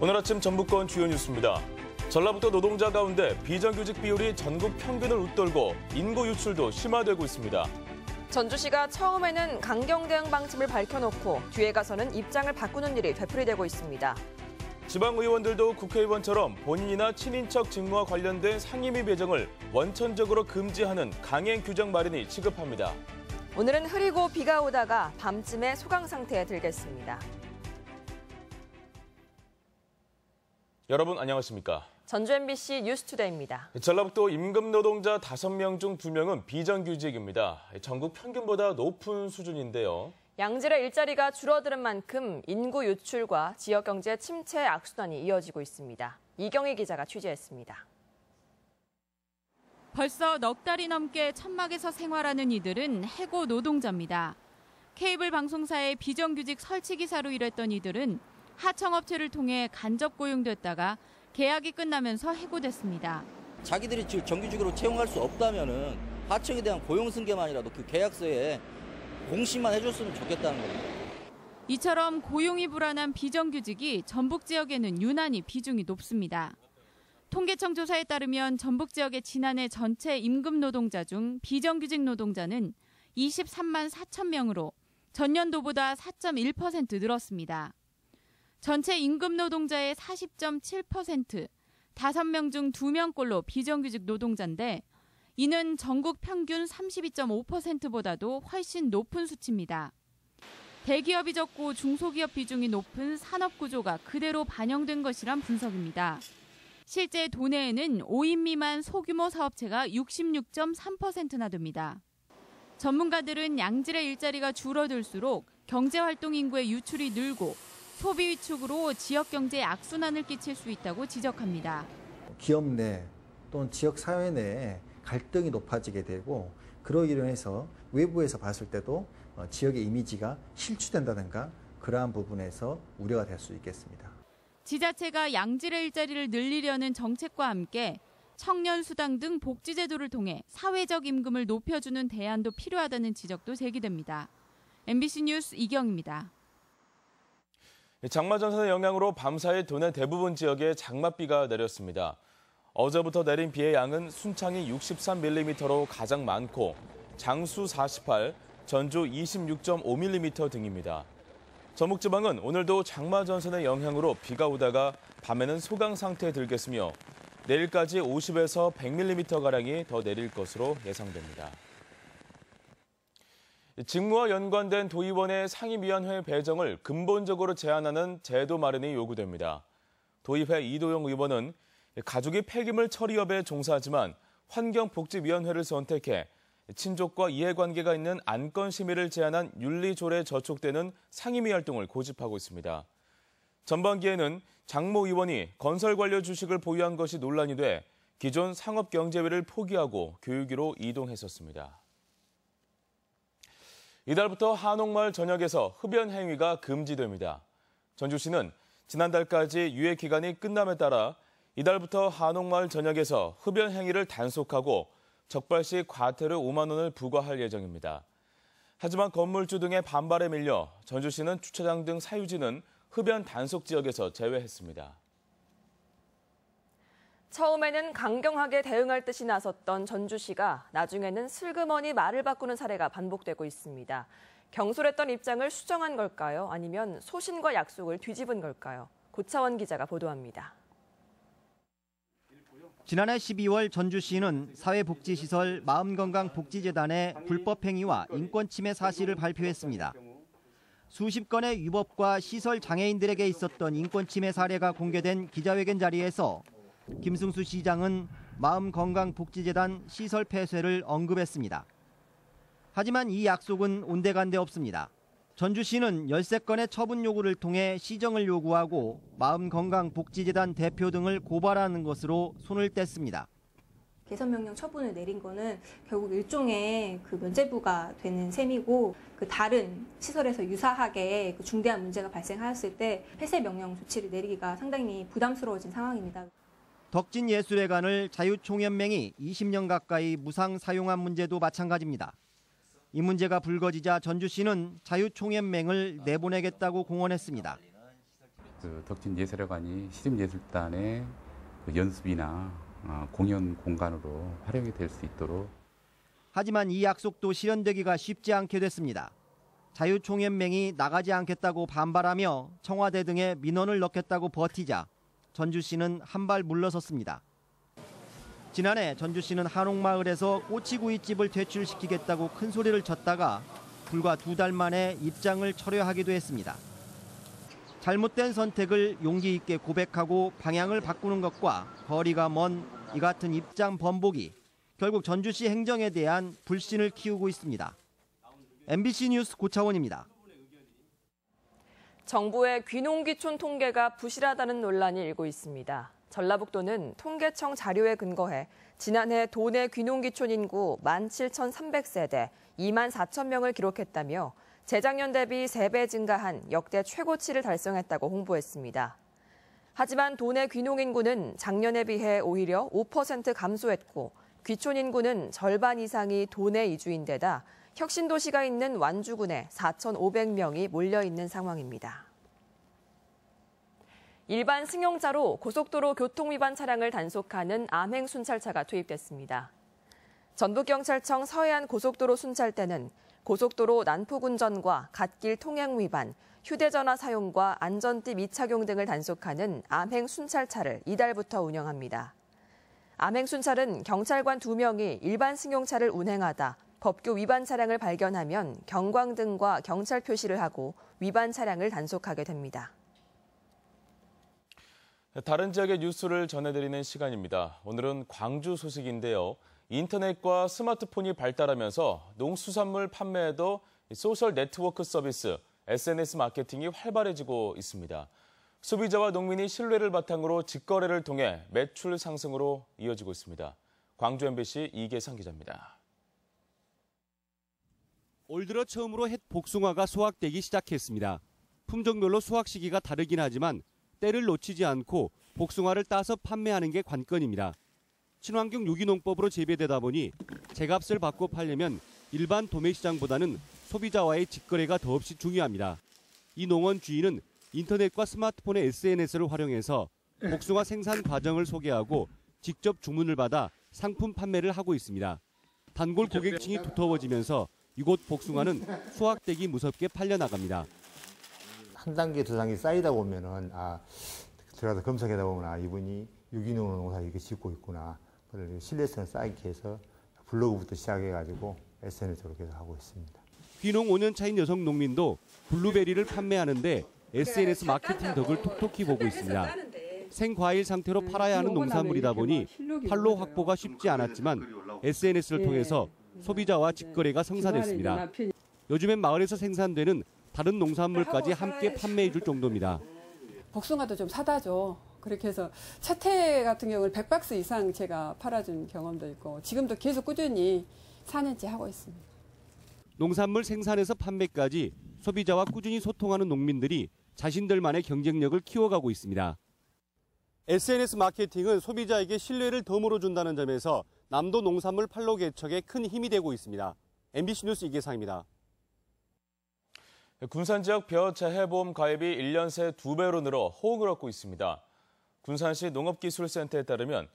오늘 아침 전북권 주요 뉴스입니다. 전라북도 노동자 가운데 비정규직 비율이 전국 평균을 웃돌고 인구 유출도 심화되고 있습니다. 전주시가 처음에는 강경 대응 방침을 밝혀놓고 뒤에 가서는 입장을 바꾸는 일이 되풀이되고 있습니다. 지방의원들도 국회의원처럼 본인이나 친인척 직무와 관련된 상임위 배정을 원천적으로 금지하는 강행 규정 마련이 시급합니다. 오늘은 흐리고 비가 오다가 밤쯤에 소강 상태에 들겠습니다. 여러분 안녕하십니까? 전주 MBC 뉴스투데이입니다. 전라북도 임금 노동자 5명 중 2명은 비정규직입니다. 전국 평균보다 높은 수준인데요. 양질의 일자리가 줄어드는 만큼 인구 유출과 지역 경제 침체 악순환이 이어지고 있습니다. 이경희 기자가 취재했습니다. 벌써 넉 달이 넘게 천막에서 생활하는 이들은 해고 노동자입니다. 케이블 방송사의 비정규직 설치기사로 일했던 이들은 하청업체를 통해 간접 고용됐다가 계약이 끝나면서 해고됐습니다. 자기들이 정규직으로 채용할 수 없다면은 하청에 대한 고용 승계만이라도 그 계약서에 공시만 해줬으면 좋겠다는 겁니다. 이처럼 고용이 불안한 비정규직이 전북 지역에는 유난히 비중이 높습니다. 통계청 조사에 따르면 전북 지역의 지난해 전체 임금 노동자 중 비정규직 노동자는 23만 4천 명으로 전년도보다 4.1% 늘었습니다. 전체 임금 노동자의 40.7%, 5명 중 2명꼴로 비정규직 노동자인데 이는 전국 평균 32.5%보다도 훨씬 높은 수치입니다. 대기업이 적고 중소기업 비중이 높은 산업구조가 그대로 반영된 것이란 분석입니다. 실제 도내에는 5인 미만 소규모 사업체가 66.3%나 됩니다. 전문가들은 양질의 일자리가 줄어들수록 경제활동 인구의 유출이 늘고 소비 위축으로 지역 경제에 악순환을 끼칠 수 있다고 지적합니다. 기업 내 또는 지역 사회 내에 갈등이 높아지게 되고 그러기로 해서 외부에서 봤을 때도 지역의 이미지가 실추된다든가 그러한 부분에서 우려가 될 수 있겠습니다. 지자체가 양질의 일자리를 늘리려는 정책과 함께 청년 수당 등 복지 제도를 통해 사회적 임금을 높여주는 대안도 필요하다는 지적도 제기됩니다. MBC 뉴스 이경입니다. 장마 전선의 영향으로 밤사이 도내 대부분 지역에 장맛비가 내렸습니다. 어제부터 내린 비의 양은 순창이 63mm로 가장 많고 장수 48, 전주 26.5mm 등입니다. 전북지방은 오늘도 장마 전선의 영향으로 비가 오다가 밤에는 소강 상태에 들겠으며 내일까지 50에서 100mm가량이 더 내릴 것으로 예상됩니다. 직무와 연관된 도의원의 상임위원회 배정을 근본적으로 제한하는 제도 마련이 요구됩니다. 도의회 이도영 의원은 가족이 폐기물 처리업에 종사하지만 환경복지위원회를 선택해 친족과 이해관계가 있는 안건 심의를 제한한 윤리조례에 저촉되는 상임위 활동을 고집하고 있습니다. 전반기에는 장모 의원이 건설관료 주식을 보유한 것이 논란이 돼 기존 상업경제위를 포기하고 교육위로 이동했었습니다. 이달부터 한옥마을 전역에서 흡연 행위가 금지됩니다. 전주시는 지난달까지 유예 기간이 끝남에 따라 이달부터 한옥마을 전역에서 흡연 행위를 단속하고 적발 시 과태료 5만 원을 부과할 예정입니다. 하지만 건물주 등의 반발에 밀려 전주시는 주차장 등 사유지는 흡연 단속 지역에서 제외했습니다. 처음에는 강경하게 대응할 듯이 나섰던 전주시가 나중에는 슬그머니 말을 바꾸는 사례가 반복되고 있습니다. 경솔했던 입장을 수정한 걸까요? 아니면 소신과 약속을 뒤집은 걸까요? 고차원 기자가 보도합니다. 지난해 12월 전주시는 사회복지시설 마음건강복지재단의 불법 행위와 인권침해 사실을 발표했습니다. 수십 건의 위법과 시설 장애인들에게 있었던 인권침해 사례가 공개된 기자회견 자리에서 김승수 시장은 마음건강복지재단 시설 폐쇄를 언급했습니다. 하지만 이 약속은 온데간데 없습니다. 전주시는 13건의 처분 요구를 통해 시정을 요구하고 마음건강복지재단 대표 등을 고발하는 것으로 손을 뗐습니다. 개선명령 처분을 내린 거는 결국 일종의 그 면죄부가 되는 셈이고 그 다른 시설에서 유사하게 그 중대한 문제가 발생하였을 때 폐쇄 명령 조치를 내리기가 상당히 부담스러워진 상황입니다. 덕진예술회관을 자유총연맹이 20년 가까이 무상 사용한 문제도 마찬가지입니다. 이 문제가 불거지자 전주시는 자유총연맹을 내보내겠다고 공언했습니다. 덕진 예술회관이 시립예술단의 연습이나 공연 공간으로 활용이 될 수 있도록. 하지만 이 약속도 실현되기가 쉽지 않게 됐습니다. 자유총연맹이 나가지 않겠다고 반발하며 청와대 등에 민원을 넣겠다고 버티자 전주시는 한 발 물러섰습니다. 지난해 전주시는 한옥마을에서 꼬치구이집을 퇴출시키겠다고 큰 소리를 쳤다가 불과 2달 만에 입장을 철회하기도 했습니다. 잘못된 선택을 용기 있게 고백하고 방향을 바꾸는 것과 거리가 먼 이 같은 입장 번복이 결국 전주시 행정에 대한 불신을 키우고 있습니다. MBC 뉴스 고차원입니다. 정부의 귀농귀촌 통계가 부실하다는 논란이 일고 있습니다. 전라북도는 통계청 자료에 근거해 지난해 도내 귀농귀촌 인구 17,300세대 2만 4천 명을 기록했다며 재작년 대비 3배 증가한 역대 최고치를 달성했다고 홍보했습니다. 하지만 도내 귀농 인구는 작년에 비해 오히려 5% 감소했고 귀촌 인구는 절반 이상이 도내 이주인 데다 혁신도시가 있는 완주군에 4,500명이 몰려있는 상황입니다. 일반 승용차로 고속도로 교통위반 차량을 단속하는 암행순찰차가 투입됐습니다. 전북경찰청 서해안 고속도로 순찰대는 고속도로 난폭운전과 갓길 통행 위반, 휴대전화 사용과 안전띠 미착용 등을 단속하는 암행순찰차를 이달부터 운영합니다. 암행순찰은 경찰관 2명이 일반 승용차를 운행하다 법규 위반 차량을 발견하면 경광등과 경찰 표시를 하고 위반 차량을 단속하게 됩니다. 다른 지역의 뉴스를 전해드리는 시간입니다. 오늘은 광주 소식인데요. 인터넷과 스마트폰이 발달하면서 농수산물 판매에도 소셜 네트워크 서비스, SNS 마케팅이 활발해지고 있습니다. 소비자와 농민이 신뢰를 바탕으로 직거래를 통해 매출 상승으로 이어지고 있습니다. 광주 MBC 이계상 기자입니다. 올 들어 처음으로 햇 복숭아가 수확되기 시작했습니다. 품종별로 수확 시기가 다르긴 하지만 때를 놓치지 않고 복숭아를 따서 판매하는 게 관건입니다. 친환경 유기농법으로 재배되다 보니 제값을 받고 팔려면 일반 도매시장보다는 소비자와의 직거래가 더없이 중요합니다. 이 농원 주인은 인터넷과 스마트폰의 SNS를 활용해서 복숭아 생산 과정을 소개하고 직접 주문을 받아 상품 판매를 하고 있습니다. 단골 고객층이 두터워지면서 이곳 복숭아는 수확되기 무섭게 팔려나갑니다. 한 단계 두 단계 쌓이다 보면은 들어가서 검색하다 보면 이분이 유기농 농사 이렇게 짓고 있구나. 그걸 신뢰성을 쌓이게 해서 블로그부터 시작해가지고 SNS로 계속 하고 있습니다. 귀농 5년 차인 여성 농민도 블루베리를 판매하는데 SNS 마케팅 덕을 톡톡히 보고 있습니다. 생과일 상태로 팔아야 하는 농산물이다 보니 판로 확보가 쉽지 않았지만 SNS를 통해서 소비자와 직거래가 성사됐습니다. 요즘엔 마을에서 생산되는 다른 농산물까지 함께 판매해 줄 정도입니다. 복숭아도 좀 사다 줘. 그렇게 해서 차태 같은 경우는 100박스 이상 제가 팔아준 경험도 있고 지금도 계속 꾸준히 4년째 하고 있습니다. 농산물 생산에서 판매까지 소비자와 꾸준히 소통하는 농민들이 자신들만의 경쟁력을 키워가고 있습니다. SNS 마케팅은 소비자에게 신뢰를 덤으로 준다는 점에서 남도 농산물 판로 개척에 큰 힘이 되고 있습니다. MBC 뉴스 이계상입니다. 군산 지역 벼 재해보험 가입이 1년 새 2배로 늘어 호응을 얻고 있습니다. 군산시 농업기술센터에 따르면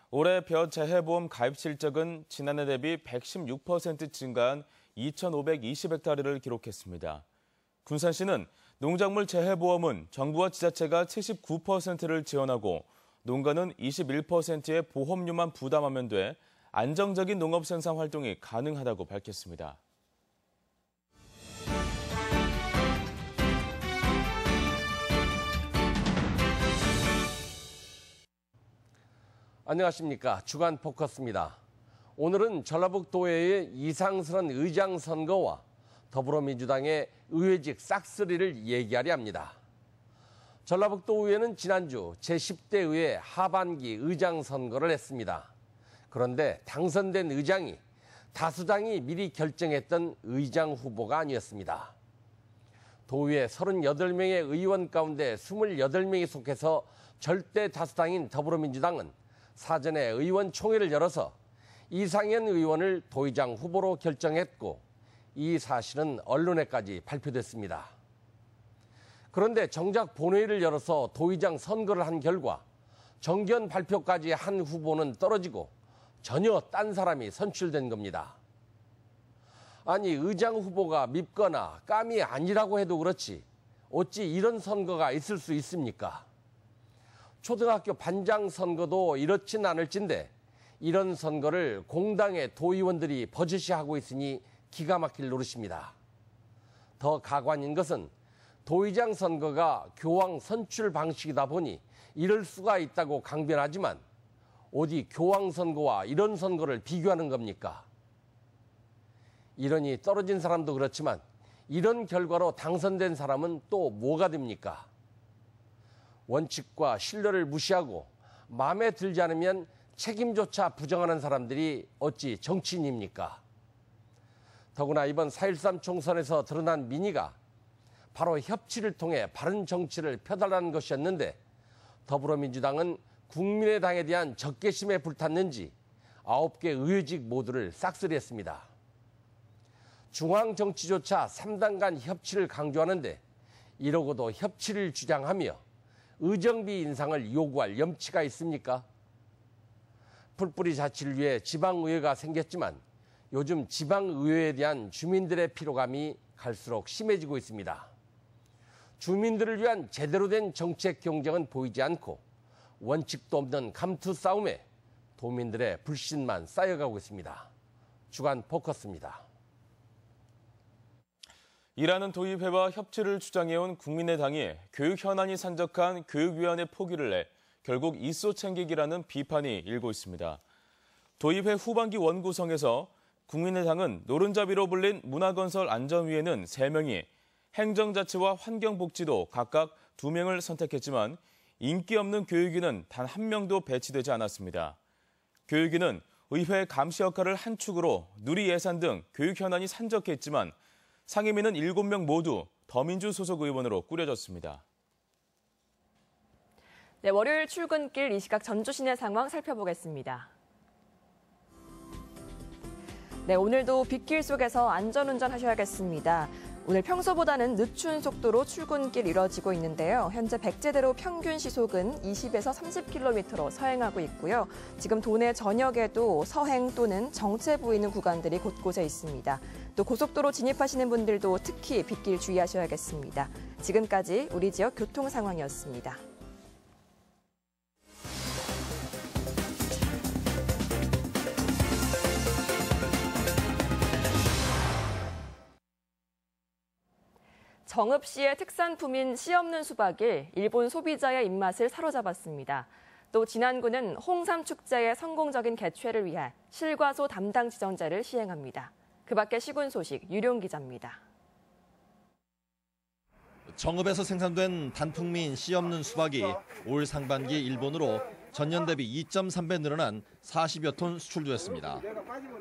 올해 벼 재해보험 가입 실적은 지난해 대비 116% 증가한 2,520헥타르를 기록했습니다. 군산시는 농작물 재해보험은 정부와 지자체가 79%를 지원하고 농가는 21%의 보험료만 부담하면 돼 안정적인 농업 생산 활동이 가능하다고 밝혔습니다. 안녕하십니까. 주간 포커스입니다. 오늘은 전라북도의회의 이상스런 의장 선거와 더불어민주당의 의회직 싹쓸이를 얘기하려 합니다. 전라북도 의회는 지난주 제10대 의회 하반기 의장 선거를 했습니다. 그런데 당선된 의장이 다수당이 미리 결정했던 의장 후보가 아니었습니다. 도의회 38명의 의원 가운데 28명이 속해서 절대 다수당인 더불어민주당은 사전에 의원총회를 열어서 이상현 의원을 도의장 후보로 결정했고 이 사실은 언론에까지 발표됐습니다. 그런데 정작 본회의를 열어서 도의장 선거를 한 결과 정견 발표까지 한 후보는 떨어지고 전혀 딴 사람이 선출된 겁니다. 아니, 의장 후보가 밉거나 깜이 아니라고 해도 그렇지 어찌 이런 선거가 있을 수 있습니까? 초등학교 반장 선거도 이렇진 않을진데 이런 선거를 공당의 도의원들이 버젓이 하고 있으니 기가 막힐 노릇입니다. 더 가관인 것은 도의장 선거가 교황 선출 방식이다 보니 이럴 수가 있다고 강변하지만 어디 교황 선거와 이런 선거를 비교하는 겁니까? 이러니 떨어진 사람도 그렇지만 이런 결과로 당선된 사람은 또 뭐가 됩니까? 원칙과 신뢰를 무시하고 마음에 들지 않으면 책임조차 부정하는 사람들이 어찌 정치인입니까? 더구나 이번 4.13 총선에서 드러난 민의가 바로 협치를 통해 바른 정치를 펴달라는 것이었는데 더불어민주당은 국민의당에 대한 적개심에 불탔는지 9개 의회직 모두를 싹쓸이했습니다. 중앙정치조차 3당간 협치를 강조하는데 이러고도 협치를 주장하며 의정비 인상을 요구할 염치가 있습니까? 풀뿌리 자치를 위해 지방의회가 생겼지만 요즘 지방의회에 대한 주민들의 피로감이 갈수록 심해지고 있습니다. 주민들을 위한 제대로 된 정책 경쟁은 보이지 않고 원칙도 없는 감투 싸움에 도민들의 불신만 쌓여가고 있습니다. 주간 포커스입니다. 일하는 도입회와 협치를 주장해온 국민의당이 교육 현안이 산적한 교육위원회 포기를 내 결국 이쏘 챙기기라는 비판이 일고 있습니다. 도입회 후반기 원구성에서 국민의당은 노른자비로 불린 문화건설 안전위에는 3명이 행정자치와 환경복지도 각각 2명을 선택했지만 인기 없는 교육위는 단 1명도 배치되지 않았습니다. 교육위는 의회 감시 역할을 한 축으로 누리 예산 등 교육 현안이 산적했지만 상임위는 7명 모두 더민주 소속 의원으로 꾸려졌습니다. 네, 월요일 출근길 이 시각 전주 시내 상황 살펴보겠습니다. 네, 오늘도 빗길 속에서 안전운전 하셔야겠습니다. 오늘 평소보다는 늦춘 속도로 출근길 이뤄지고 있는데요. 현재 백제대로 평균 시속은 20에서 30km로 서행하고 있고요. 지금 도내 전역에도 서행 또는 정체 보이는 구간들이 곳곳에 있습니다. 또 고속도로 진입하시는 분들도 특히 빗길 주의하셔야겠습니다. 지금까지 우리 지역 교통 상황이었습니다. 정읍 시의 특산품인 씨 없는 수박이 일본 소비자의 입맛을 사로잡았습니다. 또 진안군은 홍삼 축제의 성공적인 개최를 위해 실과소 담당 지정제를 시행합니다. 그 밖에 시군 소식 유룡 기자입니다. 정읍에서 생산된 단풍미인 씨 없는 수박이 올 상반기 일본으로 전년 대비 2.3배 늘어난 40여 톤 수출되었습니다.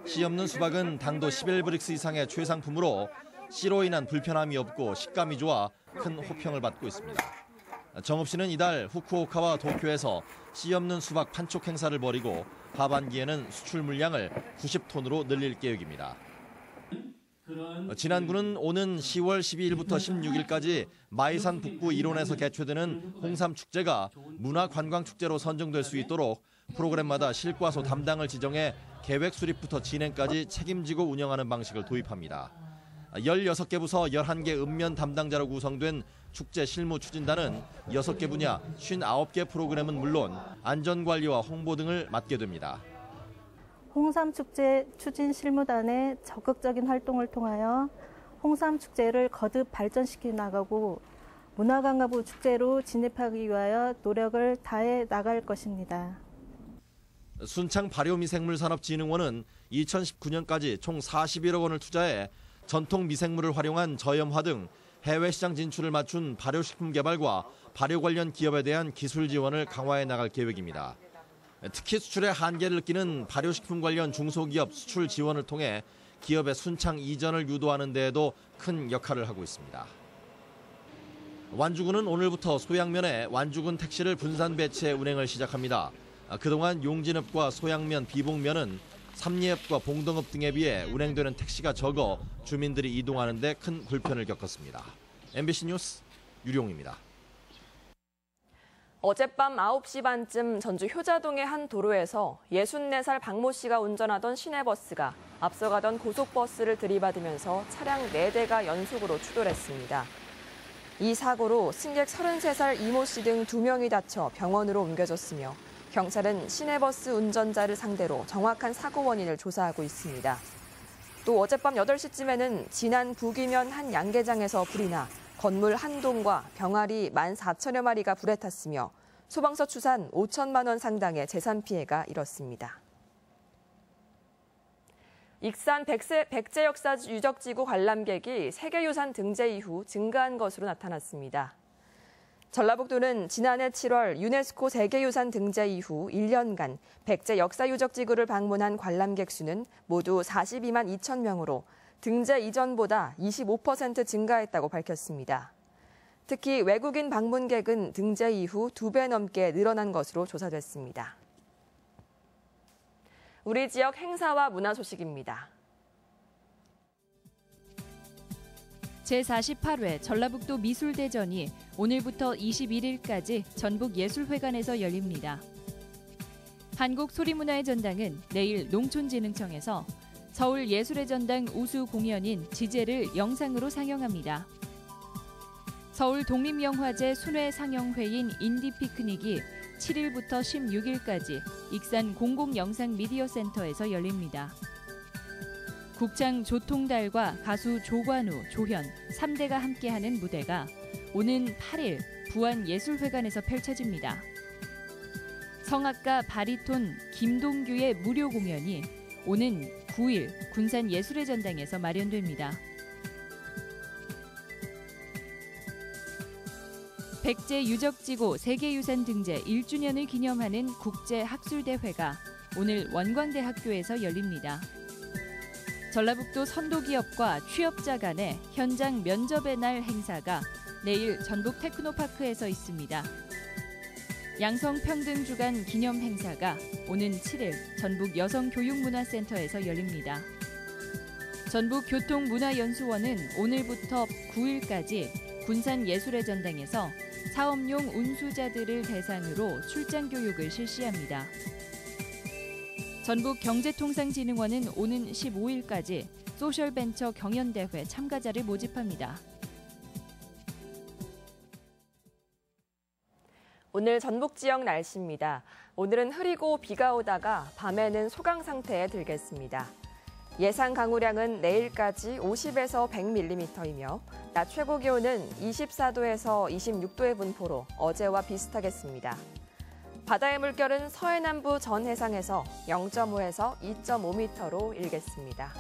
씨 없는 수박은 당도 11브릭스 이상의 최상품으로 씨로 인한 불편함이 없고 식감이 좋아 큰 호평을 받고 있습니다. 정읍시는 이달 후쿠오카와 도쿄에서 씨 없는 수박 판촉 행사를 벌이고 하반기에는 수출 물량을 90톤으로 늘릴 계획입니다. 진안군은 오는 10월 12일부터 16일까지 마이산 북부 일원에서 개최되는 홍삼 축제가 문화관광축제로 선정될 수 있도록 프로그램마다 실과소 담당을 지정해 계획 수립부터 진행까지 책임지고 운영하는 방식을 도입합니다. 16개 부서 11개 읍면 담당자로 구성된 축제 실무 추진단은 6개 분야 59개 프로그램은 물론 안전관리와 홍보 등을 맡게 됩니다. 홍삼축제 추진 실무단의 적극적인 활동을 통하여 홍삼축제를 거듭 발전시켜 나가고 문화관광부 축제로 진입하기 위하여 노력을 다해 나갈 것입니다. 순창 발효미생물산업진흥원은 2019년까지 총 41억 원을 투자해 전통 미생물을 활용한 저염화 등 해외 시장 진출을 맞춘 발효식품 개발과 발효 관련 기업에 대한 기술 지원을 강화해 나갈 계획입니다. 특히 수출의 한계를 느끼는 발효식품 관련 중소기업 수출 지원을 통해 기업의 순창 이전을 유도하는 데에도 큰 역할을 하고 있습니다. 완주군은 오늘부터 소양면에 완주군 택시를 분산 배치해 운행을 시작합니다. 그동안 용진읍과 소양면, 비봉면은 삼리읍과 봉동읍 등에 비해 운행되는 택시가 적어 주민들이 이동하는 데 큰 불편을 겪었습니다. MBC 뉴스 유룡입니다. 어젯밤 9시 반쯤 전주 효자동의 한 도로에서 64살 박모 씨가 운전하던 시내버스가 앞서가던 고속버스를 들이받으면서 차량 4대가 연속으로 추돌했습니다. 이 사고로 승객 33살 이모 씨 등 2명이 다쳐 병원으로 옮겨졌으며 경찰은 시내버스 운전자를 상대로 정확한 사고 원인을 조사하고 있습니다. 또 어젯밤 8시쯤에는 진안 북이면 한 양계장에서 불이 나 건물 한 동과 병아리 14,000여 마리가 불에 탔으며 소방서 추산 5천만 원 상당의 재산 피해가 일었습니다. 익산 백제 역사 유적지구 관람객이 세계유산 등재 이후 증가한 것으로 나타났습니다. 전라북도는 지난해 7월 유네스코 세계유산 등재 이후 1년간 백제 역사유적지구를 방문한 관람객 수는 모두 42만 2천 명으로 등재 이전보다 25% 증가했다고 밝혔습니다. 특히 외국인 방문객은 등재 이후 2배 넘게 늘어난 것으로 조사됐습니다. 우리 지역 행사와 문화 소식입니다. 제48회 전라북도 미술대전이 오늘부터 21일까지 전북예술회관에서 열립니다. 한국소리문화의 전당은 내일 농촌진흥청에서 서울예술의 전당 우수 공연인 지제를 영상으로 상영합니다. 서울 독립영화제 순회 상영회인 인디피크닉이 7일부터 16일까지 익산 공공영상미디어센터에서 열립니다. 국창 조통달과 가수 조관우, 조현 3대가 함께하는 무대가 오는 8일 부안예술회관에서 펼쳐집니다. 성악가 바리톤 김동규의 무료 공연이 오는 9일 군산예술의 전당에서 마련됩니다. 백제 유적지구 세계유산 등재 1주년을 기념하는 국제학술대회가 오늘 원광대학교에서 열립니다. 전라북도 선도기업과 취업자 간의 현장 면접의 날 행사가 내일 전북 테크노파크에서 있습니다. 양성평등주간 기념 행사가 오는 7일 전북 여성교육문화센터에서 열립니다. 전북교통문화연수원은 오늘부터 9일까지 군산예술의 전당에서 사업용 운수자들을 대상으로 출장 교육을 실시합니다. 전북경제통상진흥원은 오는 15일까지 소셜벤처 경연대회 참가자를 모집합니다. 오늘 전북 지역 날씨입니다. 오늘은 흐리고 비가 오다가 밤에는 소강 상태에 들겠습니다. 예상 강우량은 내일까지 50에서 100mm이며 낮 최고 기온은 24도에서 26도의 분포로 어제와 비슷하겠습니다. 바다의 물결은 서해남부 전 해상에서 0.5에서 2.5m로 일겠습니다.